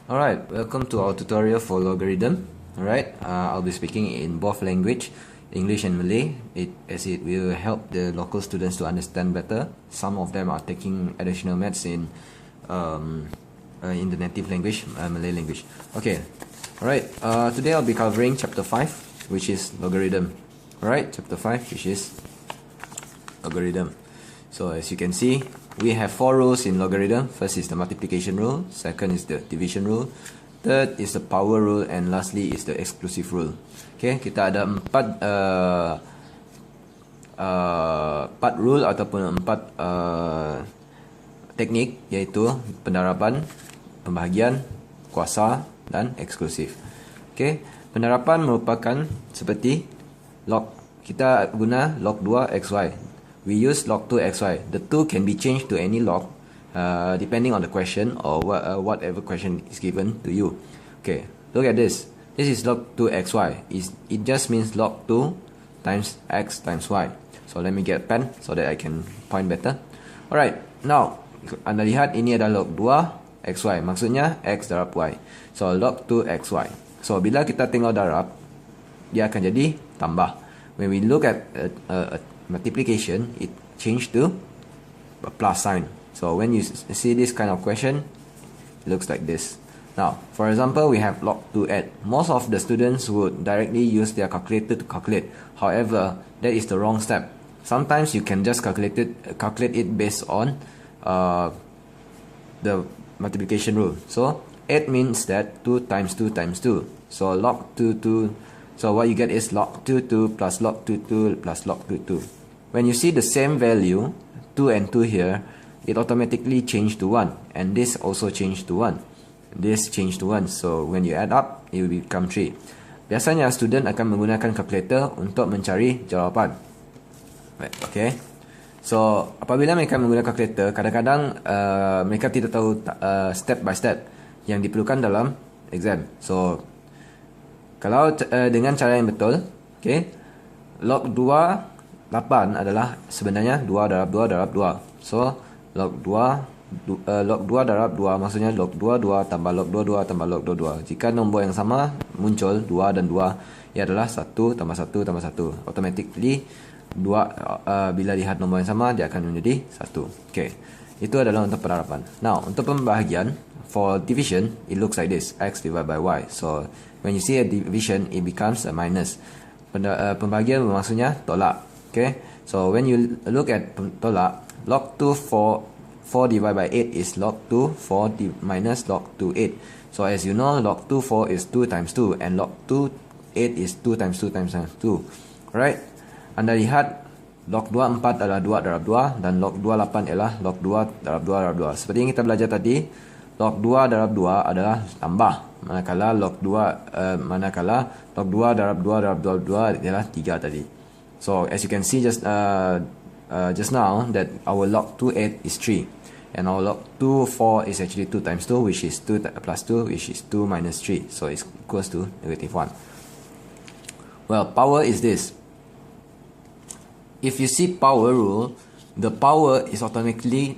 Alright, welcome to our tutorial for logarithm. Alright, I'll be speaking in both language, English and Malay, as it will help the local students to understand better. Some of them are taking additional maths in the native language, Malay language. Okay, alright, today I'll be covering chapter 5, which is logarithm. Alright, chapter 5, which is logarithm. So as you can see, we have 4 rules in logarithm. First is the multiplication rule, second is the division rule, third is the power rule, and lastly is the exclusive rule. Okay, kita ada 4 rule ataupun 4 teknik, iaitu pendarapan, pembahagian, kuasa dan eksklusif. Okay, pendarapan merupakan seperti log. Kita guna log 2 XY. We use log 2 xy. The 2 can be changed to any log depending on the question or whatever question is given to you. Okay, look at this. This is log 2 xy. It just means log 2 times x times y. So let me get a pen so that I can point better. Alright, now anda lihat ini adalah log 2 xy. Maksudnya x darab y. So log 2 xy. So bila kita tengok darab, dia akan jadi tambah. When we look at multiplication, it changed to a plus sign. So when you see this kind of question, it looks like this. Now, for example, we have log 2 Most of the students would directly use their calculator to calculate. However, that is the wrong step. Sometimes you can just calculate it based on the multiplication rule. So 8 means that 2 times 2 times 2. So log 2. So what you get is log 2 plus log 2 plus log 2. When you see the same value, 2 and 2 here, it automatically changed to 1. And this also changed to 1. This changed to 1. So when you add up, it will become 3. Biasanya student akan menggunakan calculator untuk mencari jawapan. Right, okay. So apabila mereka menggunakan calculator, kadang-kadang mereka tidak tahu step by step yang diperlukan dalam exam. So kalau dengan cara yang betul, okay, log 2 8 adalah sebenarnya 2 darab 2 darab 2. So log 2 darab 2 maksudnya log 2 tambah log 2 tambah log 2. Jika nombor yang sama muncul 2 dan 2, ia adalah 1 tambah 1 tambah 1. Automatically 2 bila lihat nombor yang sama dia akan menjadi 1. Okay, itu adalah untuk pendarapan. Now untuk pembahagian, for division it looks like this, x divided by y. So when you see a division, it becomes a minus. Pembahagian maksudnya tolak. Okay, so when you look at tolak, log 2 4 divided by 8 is log 2 4 minus log 2 8. So as you know, log 2 4 is 2 times 2 and log 2 8 is 2 times 2 times 2. Alright, anda lihat log 2 4 adalah 2 darab 2 dan log 2 8 ialah log 2 darab 2 darab 2. Seperti yang kita belajar tadi, log 2 darab 2 adalah tambah, manakala log 2 darab 2 darab 2 adalah 3 tadi. So as you can see just now that our log 2 8 is 3 and our log 2 4 is actually 2 times 2, which is 2 plus 2, which is 2 minus 3. So it's equals to -1. Well, power is this. If you see power rule, the power is automatically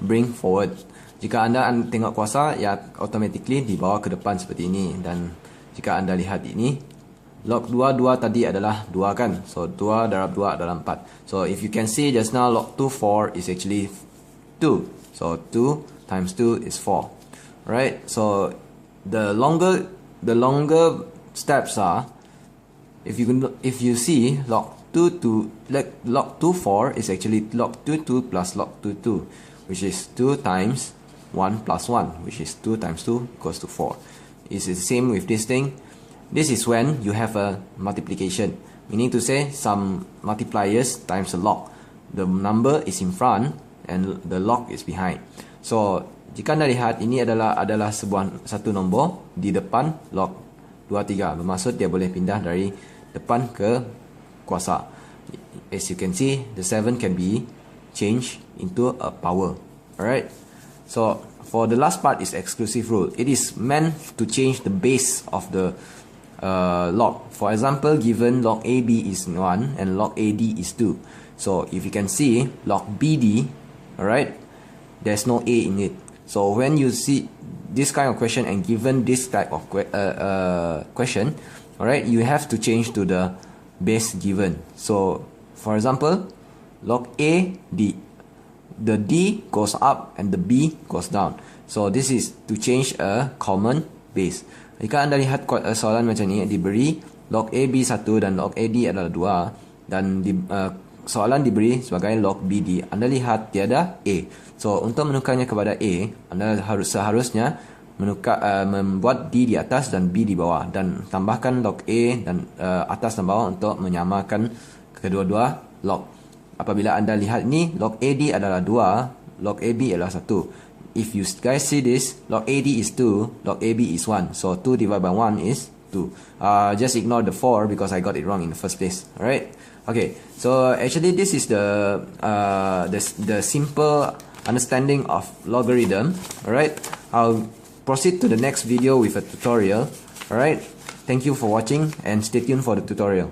bring forward. Jika anda tengok kuasa, ya automatically dibawa ke depan seperti ini. Dan jika anda lihat ini, log 2 tadi adalah 2 kan. So 2 darab 2 adalah 4. So if you can see just now, log 2 4 is actually 2. So 2 times 2 is 4. Right? So the longer steps are, if you see log 2 4 is actually log 2 plus log 2, which is 2 times 1 plus 1, which is 2 times 2 equals to 4. It's the same with this thing. This is when you have a multiplication, meaning to say some multipliers times a log. The number is in front and the log is behind. So jika anda lihat ini adalah satu nombor di depan log 23, bermaksud dia boleh pindah dari depan ke kuasa. As you can see, the 7 can be changed into a power. Alright. So for the last part is exclusive rule. It is meant to change the base of the log. For example, given log AB is 1 and log AD is 2. So if you can see log BD, alright, there's no A in it. So when you see this kind of question and given this type of question, alright, you have to change to the base given. So for example, log A D, the D goes up and the B goes down. So this is to change a common base. Jika anda lihat soalan macam ni, diberi log A B 1 dan log A D adalah 2 dan soalan diberi sebagai log B D. Anda lihat tiada A. So untuk menukarnya kepada A, anda seharusnya membuat D di atas dan B di bawah dan tambahkan log A dan atas dan bawah untuk menyamakan kedua-dua log. Apabila anda lihat ni, log AD adalah 2, log AB adalah 1. If you guys see this, log AD is 2, log AB is 1. So 2 divided by 1 is 2. Just ignore the 4 because I got it wrong in the first place. Alright? Okay, so actually this is the simple understanding of logarithm. Alright? I'll proceed to the next video with a tutorial. Alright? Thank you for watching and stay tuned for the tutorial.